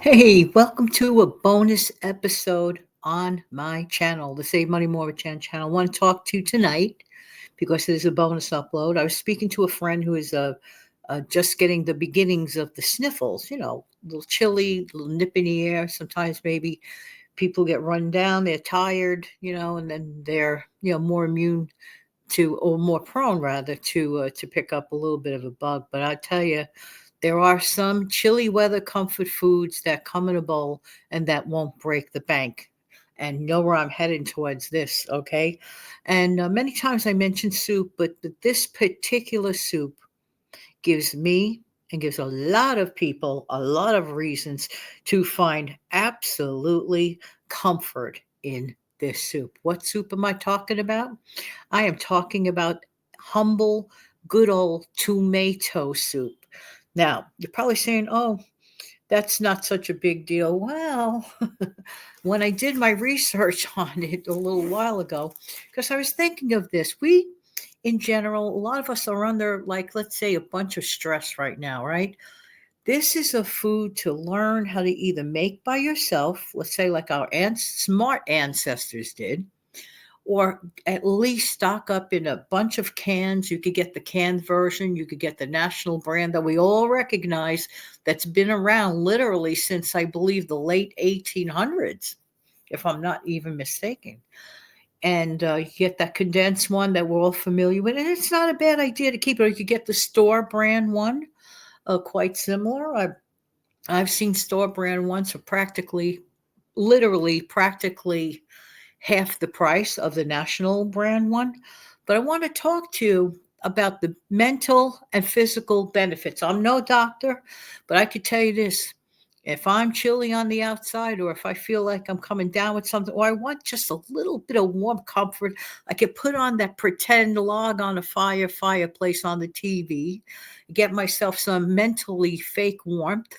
Hey, welcome to a bonus episode on my channel, the Save Money More with Jen channel. I want to talk to you tonight because it is a bonus upload. I was speaking to a friend who is just getting the beginnings of the sniffles, a little chilly, a little nip in the air. Sometimes maybe people get run down, they're tired, and then they're, more immune to, or more prone rather, to pick up a little bit of a bug. But I tell you, there are some chilly weather comfort foods that come in a bowl and that won't break the bank. And you know where I'm heading towards this, okay? And many times I mention soup, but this particular soup gives me and gives a lot of people a lot of reasons to find absolutely comfort in this soup. What soup am I talking about? I am talking about humble, good old tomato soup. Now, you're probably saying, oh, that's not such a big deal. Well, when I did my research on it a little while ago, because I was thinking of this, in general, a lot of us are under, like, let's say, a bunch of stress right now, right? This is a food to learn how to either make by yourself, let's say, like our smart ancestors did, or at least stock up in a bunch of cans. You could get the canned version, you could get the national brand that we all recognize that's been around literally since I believe the late 1800s, if I'm not even mistaken. And you get that condensed one that we're all familiar with. And it's not a bad idea to keep it. Or you could get the store brand one, quite similar. I've seen store brand ones for practically half the price of the national brand one. But I want to talk to you about the mental and physical benefits. I'm no doctor, but I could tell you this. If I'm chilly on the outside, or if I feel like I'm coming down with something, or I want just a little bit of warm comfort, I could put on that pretend log on a fireplace on the TV, get myself some mentally fake warmth.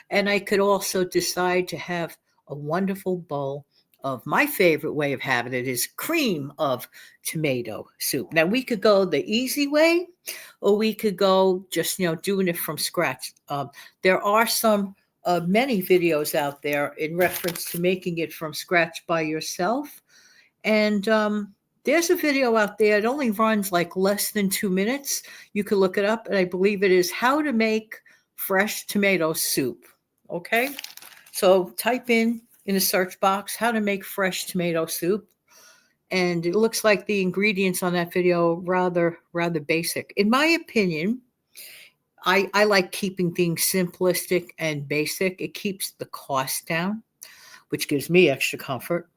And I could also decide to have a wonderful bowl of my favorite way of having it is cream of tomato soup. Now we could go the easy way, or we could go just doing it from scratch. There are many videos out there in reference to making it from scratch by yourself, and there's a video out there. It only runs like less than 2 minutes. You can look it up, and I believe it is how to make fresh tomato soup. Okay, so type in the search box how to make fresh tomato soup, and it looks like the ingredients on that video rather basic. In my opinion, I like keeping things simplistic and basic. It keeps the cost down, which gives me extra comfort.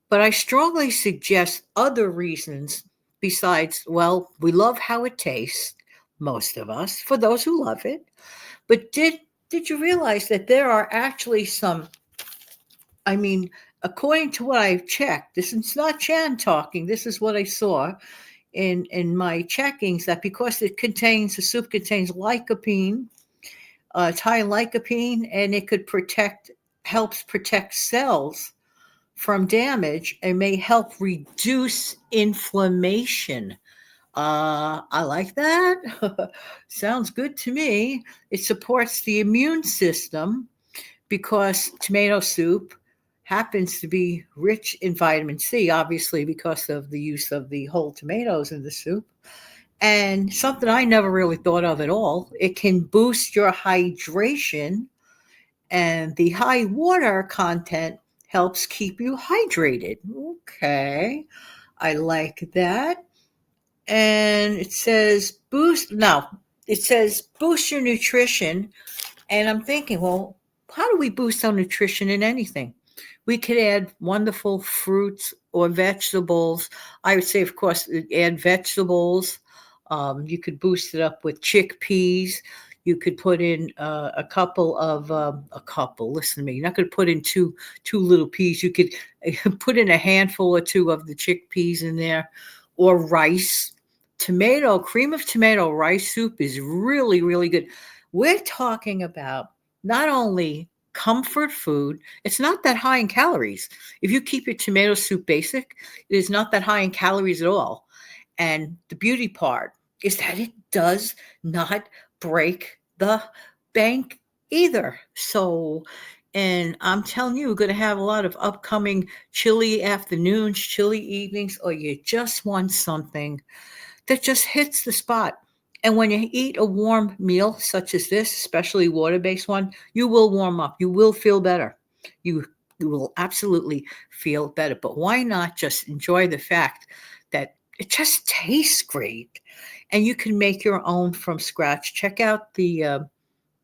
But I strongly suggest other reasons besides, well, we love how it tastes, most of us, for those who love it. But did you realize that there are actually some, I mean, according to what I've checked, this is not Chan talking, this is what I saw in my checkings, that because the soup contains lycopene, Thai lycopene, and it helps protect cells from damage and may help reduce inflammation. I like that. Sounds good to me. It supports the immune system because tomato soup happens to be rich in vitamin C, obviously, because of the use of the whole tomatoes in the soup. And something I never really thought of at all, it can boost your hydration, and the high water content helps keep you hydrated. Okay, I like that. And it says boost your nutrition. And I'm thinking, well, how do we boost our nutrition in anything? We could add wonderful fruits or vegetables. I would say, of course, add vegetables. You could boost it up with chickpeas. You could put in a couple. Listen to me. You're not going to put in two little peas. You could put in a handful or two of the chickpeas in there, or rice. Cream of tomato rice soup is really, really good. We're talking about not only comfort food, it's not that high in calories. If you keep your tomato soup basic, it is not that high in calories at all. And the beauty part is that it does not break the bank either. So, and I'm telling you, we're going to have a lot of upcoming chilly afternoons, chilly evenings, or you just want something that just hits the spot. And when you eat a warm meal such as this, especially water-based one, you will warm up. You will feel better. You you will absolutely feel better. But why not just enjoy the fact that it just tastes great, and you can make your own from scratch. Check out the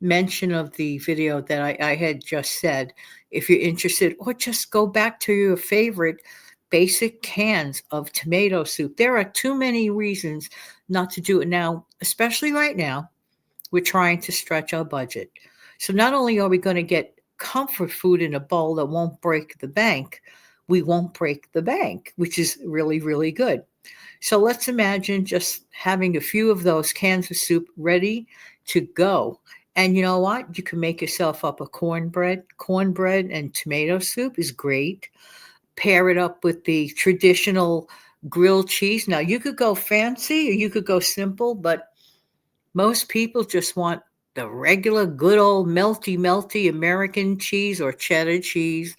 mention of the video that I had just said if you're interested, or just go back to your favorite basic cans of tomato soup. There are too many reasons not to do it now, especially right now. We're trying to stretch our budget. So not only are we going to get comfort food in a bowl that won't break the bank, we won't break the bank, which is really, really good. So let's imagine just having a few of those cans of soup ready to go. And you know what? You can make yourself up a cornbread. Cornbread and tomato soup is great. Pair it up with the traditional grilled cheese. Now, you could go fancy or you could go simple, but most people just want the regular good old melty, melty American cheese or cheddar cheese,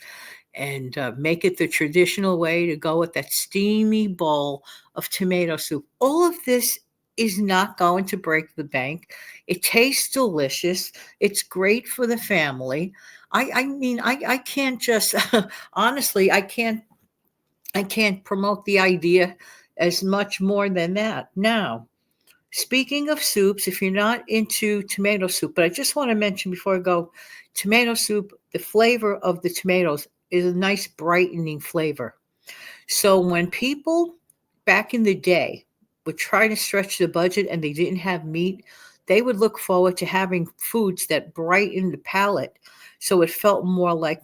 and make it the traditional way to go with that steamy bowl of tomato soup. All of this is not going to break the bank. It tastes delicious. It's great for the family. I mean, I can't just honestly, I can't promote the idea as much more than that. Now, speaking of soups, if you're not into tomato soup, but I just want to mention before I go, tomato soup, the flavor of the tomatoes is a nice brightening flavor. So when people back in the day were trying to stretch the budget and they didn't have meat, they would look forward to having foods that brighten the palate. So it felt more like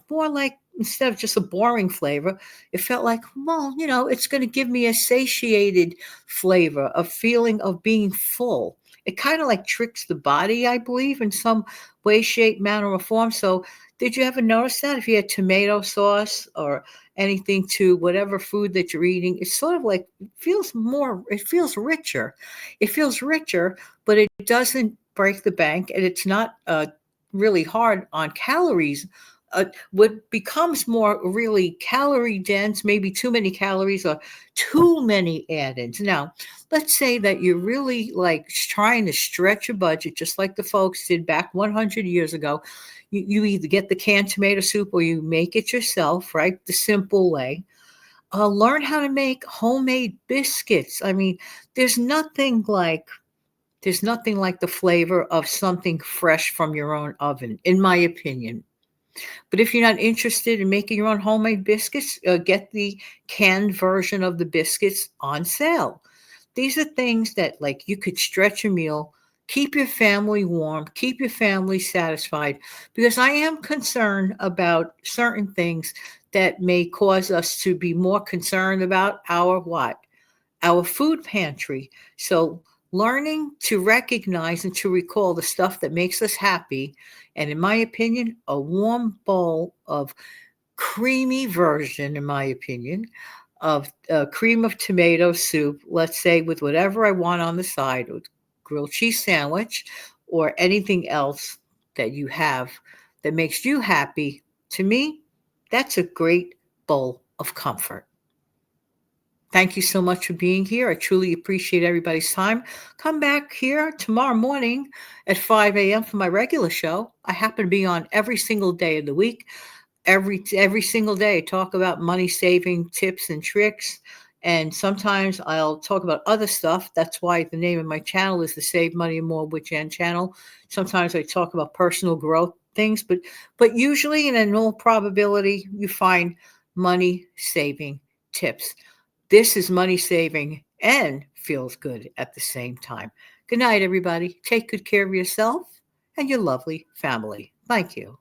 instead of just a boring flavor, it felt like, well, it's going to give me a satiated flavor, a feeling of being full. It kind of like tricks the body, I believe, in some way, shape, manner, or form. So did you ever notice that if you had tomato sauce or anything to whatever food that you're eating, it's sort of like it feels richer. It feels richer, but it doesn't break the bank, and it's not really hard on calories. What becomes more really calorie dense, maybe too many calories or too many add-ins. Now, let's say that you're really like trying to stretch your budget, just like the folks did back 100 years ago. You either get the canned tomato soup or you make it yourself, right? The simple way. Learn how to make homemade biscuits. I mean, there's nothing like there's nothing like the flavor of something fresh from your own oven, in my opinion. But if you're not interested in making your own homemade biscuits, get the canned version of the biscuits on sale. These are things that, like, you could stretch a meal, keep your family warm, keep your family satisfied, because I am concerned about certain things that may cause us to be more concerned about our what? Our food pantry. So learning to recognize and to recall the stuff that makes us happy, and in my opinion, a warm bowl of creamy version, in my opinion, of cream of tomato soup, let's say with whatever I want on the side, with grilled cheese sandwich or anything else that you have that makes you happy. To me, that's a great bowl of comfort. Thank you so much for being here. I truly appreciate everybody's time. Come back here tomorrow morning at 5 a.m. for my regular show. I happen to be on every single day of the week. Every single day, talk about money saving tips and tricks. And sometimes I'll talk about other stuff. That's why the name of my channel is the Save Money and More with Jen channel. Sometimes I talk about personal growth things, but usually and in all probability, you find money saving tips. This is money saving and feels good at the same time. Good night, everybody. Take good care of yourself and your lovely family. Thank you.